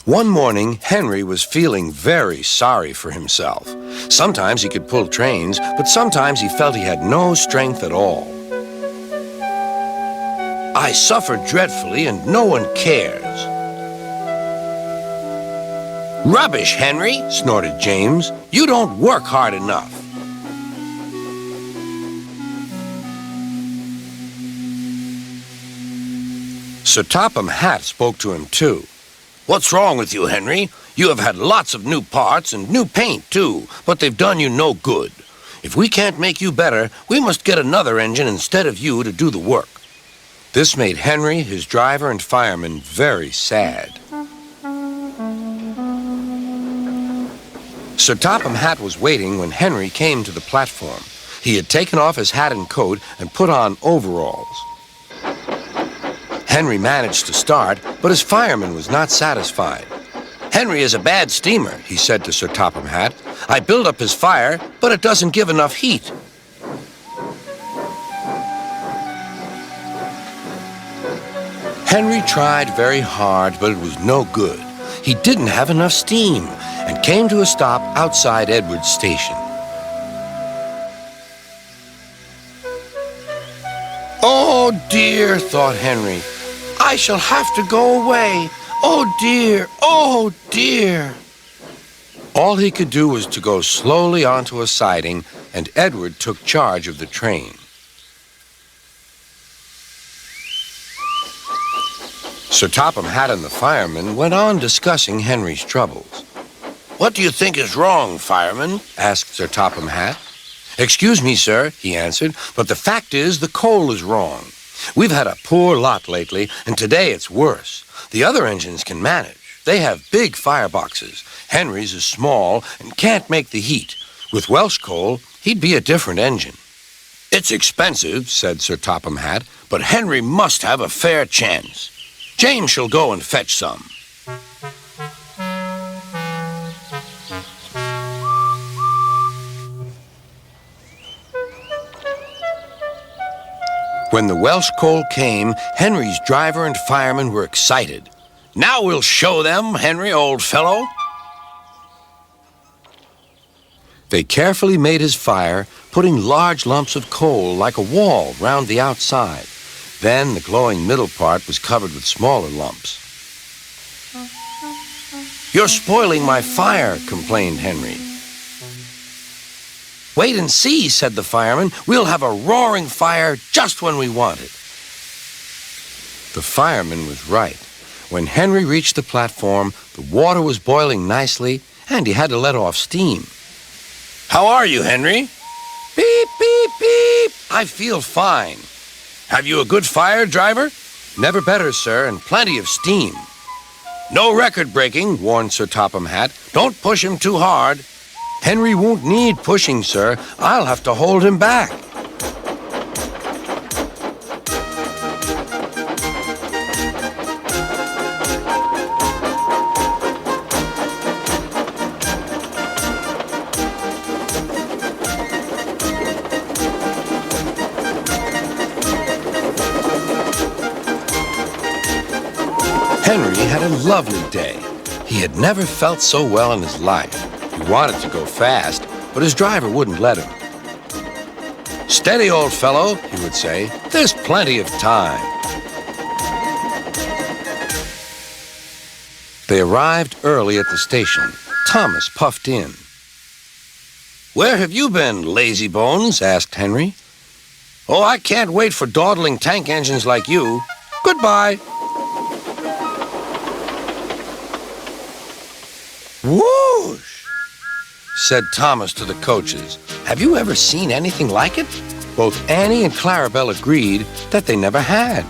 One morning, Henry was feeling very sorry for himself. Sometimes he could pull trains, but sometimes he felt he had no strength at all. I suffer dreadfully and no one cares. Rubbish, Henry, snorted James. You don't work hard enough. Sir Topham Hatt spoke to him too. What's wrong with you, Henry? You have had lots of new parts and new paint, too, but they've done you no good. If we can't make you better, we must get another engine instead of you to do the work. This made Henry, his driver, and fireman very sad. Sir Topham Hatt was waiting when Henry came to the platform. He had taken off his hat and coat and put on overalls. Henry managed to start, but his fireman was not satisfied. Henry is a bad steamer, he said to Sir Topham Hatt. I build up his fire, but it doesn't give enough heat. Henry tried very hard, but it was no good. He didn't have enough steam and came to a stop outside Edward's station. Oh dear, thought Henry. I shall have to go away. Oh dear, oh dear. All he could do was to go slowly onto a siding, and Edward took charge of the train. Sir Topham Hatt and the fireman went on discussing Henry's troubles. What do you think is wrong, fireman? Asked Sir Topham Hatt. Excuse me, sir, he answered, but the fact is the coal is wrong. We've had a poor lot lately, and today it's worse. The other engines can manage. They have big fireboxes. Henry's is small and can't make the heat. With Welsh coal, he'd be a different engine. It's expensive, said Sir Topham Hatt, but Henry must have a fair chance. James shall go and fetch some. When the Welsh coal came, Henry's driver and fireman were excited. Now we'll show them, Henry, old fellow. They carefully made his fire, putting large lumps of coal like a wall round the outside. Then the glowing middle part was covered with smaller lumps. You're spoiling my fire, complained Henry. Wait and see, said the fireman. We'll have a roaring fire just when we want it. The fireman was right. When Henry reached the platform, the water was boiling nicely, and he had to let off steam. How are you, Henry? Beep, beep, beep. I feel fine. Have you a good fire, driver? Never better, sir, and plenty of steam. No record breaking, warned Sir Topham Hatt. Don't push him too hard. Henry won't need pushing, sir. I'll have to hold him back. Henry had a lovely day. He had never felt so well in his life. He wanted to go fast, but his driver wouldn't let him. Steady, old fellow, he would say. There's plenty of time. They arrived early at the station. Thomas puffed in. Where have you been, lazy bones? Asked Henry. Oh, I can't wait for dawdling tank engines like you. Goodbye. Whoosh, said Thomas to the coaches. Have you ever seen anything like it? Both Annie and Clarabelle agreed that they never had.